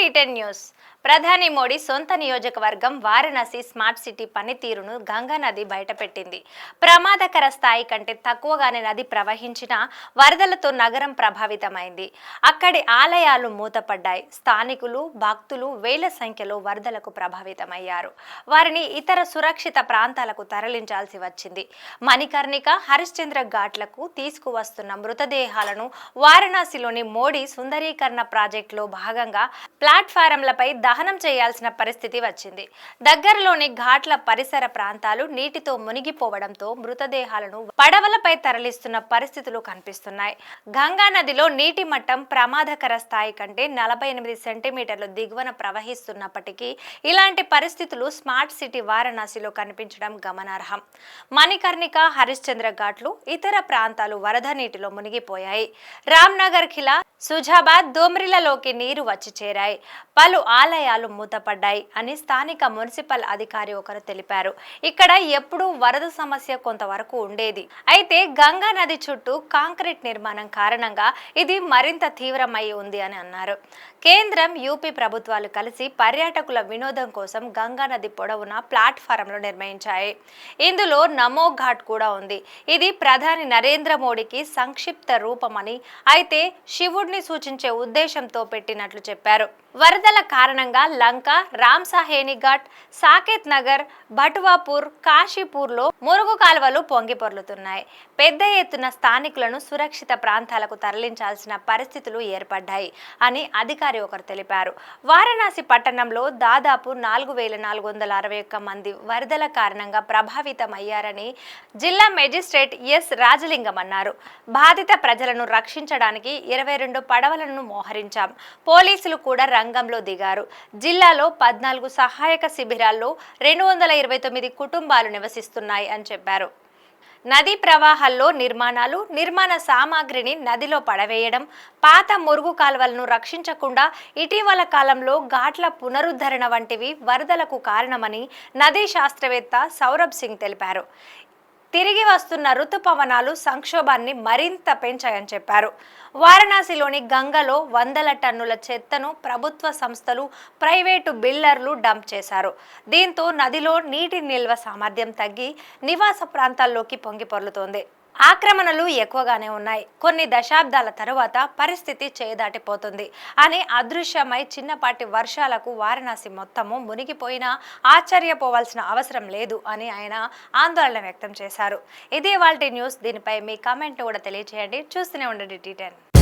టీ10 news. ప్రధాని మోడీ సొంత నియోజకవర్గం వారణాసి స్మార్ట్ సిటీ పనితీరును గంగా నది బయటపెట్టింది. ప్రమాదకర స్థాయి కంటే తక్కువగానే నది ప్రవహించిన వరదలతో నగరం ప్రభావితమైంది. అక్కడి ఆలయాలు మూతపడ్డాయి. స్థానికులు, భక్తులు వేల సంఖ్యలో వరదలకు ప్రభావితమయ్యారు. వారిని ఇతర సురక్షిత ప్రాంతాలకు తరలించాల్సి వచ్చింది. మణికర్ణిక, హరిశ్చంద్ర ఘాట్లకు తీసుకువస్తున్న మృతదేహాలను వారణాసిలోని మోడీ సుందరీకరణ ప్రాజెక్టులో భాగంగా ప్లాట్ఫారంలపై దహనం చేయాల్సిన పరిస్థితి వచ్చింది. దగ్గరలోని ఘాట్ల పరిసర ప్రాంతాలు నీటితో మునిగిపోవడంతో మృతదేహాలను పడవలపై తరలిస్తున్న పరిస్థితులు కనిపిస్తున్నాయి. గంగా నదిలో నీటి మట్టం ప్రమాదకర స్థాయి కంటే 48 సెంటీమీటర్లు దిగువన ప్రవహిస్తున్నప్పటికీ ఇలాంటి పరిస్థితులు స్మార్ట్ సిటీ వారణాసిలో కనిపించడం గమనార్హం. మణికర్ణిక, హరిశ్చంద్ర ఘాట్లు, ఇతర ప్రాంతాలు వరద నీటిలో మునిగిపోయాయి. రామ్నగర్ ఖిలా, సుజాబాద్, దోమ్రిలలోకి నీరు వచ్చి చేరాయి. పలు ఆలయాలు మూతపడ్డాయి అని స్థానిక మున్సిపల్ అధికారి ఒకరు తెలిపారు. ఇక్కడ ఎప్పుడూ వరద సమస్య కొంతవరకు ఉండేది. అయితే గంగా నది చుట్టూ కాంక్రీట్ నిర్మాణం కారణంగా ఇది మరింత తీవ్రమై ఉంది అని అన్నారు. కేంద్రం, యూపీ ప్రభుత్వాలు కలిసి పర్యాటకుల వినోదం కోసం గంగా నది పొడవున ప్లాట్ఫారంలు నిర్మించాయి. ఇందులో నమో ఘాట్ కూడా ఉంది. ఇది ప్రధాని నరేంద్ర మోడీకి సంక్షిప్త రూపమని, అయితే శివుడిని సూచించే ఉద్దేశంతో పెట్టినట్లు చెప్పారు. వరదల కారణంగా లంక, రామ్సాహేని ఘాట్, సాకేత్ నగర్, భటువాపూర్, కాశీపూర్లో మురుగు కాలువలు పొంగి పొర్లుతున్నాయి. పెద్ద ఎత్తున స్థానికులను సురక్షిత ప్రాంతాలకు తరలించాల్సిన పరిస్థితులు ఏర్పడ్డాయి అని అధికారి ఒకరు తెలిపారు. వారణాసి పట్టణంలో దాదాపు 4461 మంది వరదల కారణంగా ప్రభావితమయ్యారని జిల్లా మెజిస్ట్రేట్ ఎస్ రాజలింగం అన్నారు. బాధిత ప్రజలను రక్షించడానికి 22 పడవలను మోహరించాం. పోలీసులు కూడా రంగంలో దిగారు. జిల్లాలో 14 సహాయక శిబిరాల్లో 229 కుటుంబాలు నివసిస్తున్నాయి అని చెప్పారు. నదీ ప్రవాహాల్లో నిర్మాణాలు, నిర్మాణ సామాగ్రిని నదిలో పడవేయడం, పాత మురుగు కాల్వలను రక్షించకుండా ఇటీవల కాలంలో ఘాట్ల పునరుద్ధరణ వంటివి వరదలకు కారణమని నదీ శాస్త్రవేత్త సౌరభ్ సింగ్ తెలిపారు. తిరిగి వస్తున్న ఋతుపవనాలు సంక్షోభాన్ని మరింత పెంచాయని చెప్పారు. వారణాసిలోని గంగలో వందల టన్నుల చెత్తను ప్రభుత్వ సంస్థలు, ప్రైవేటు బిల్డర్లు డంప్ చేశారు. దీంతో నదిలో నీటి నిల్వ సామర్థ్యం తగ్గి నివాస ప్రాంతాల్లోకి పొంగి పొర్లుతోంది. ఆక్రమణలు ఎక్కువగానే ఉన్నాయి. కొన్ని దశాబ్దాల తరువాత పరిస్థితి చేదాటిపోతుంది అని అదృశ్యమై చిన్నపాటి వర్షాలకు వారణాసి మొత్తము మునిగిపోయినా ఆశ్చర్యపోవాల్సిన అవసరం లేదు అని ఆయన ఆందోళన వ్యక్తం చేశారు. ఇదే ఇవాల్టి న్యూస్. దీనిపై మీ కామెంట్ కూడా తెలియజేయండి. చూస్తూనే ఉండండి టీ10.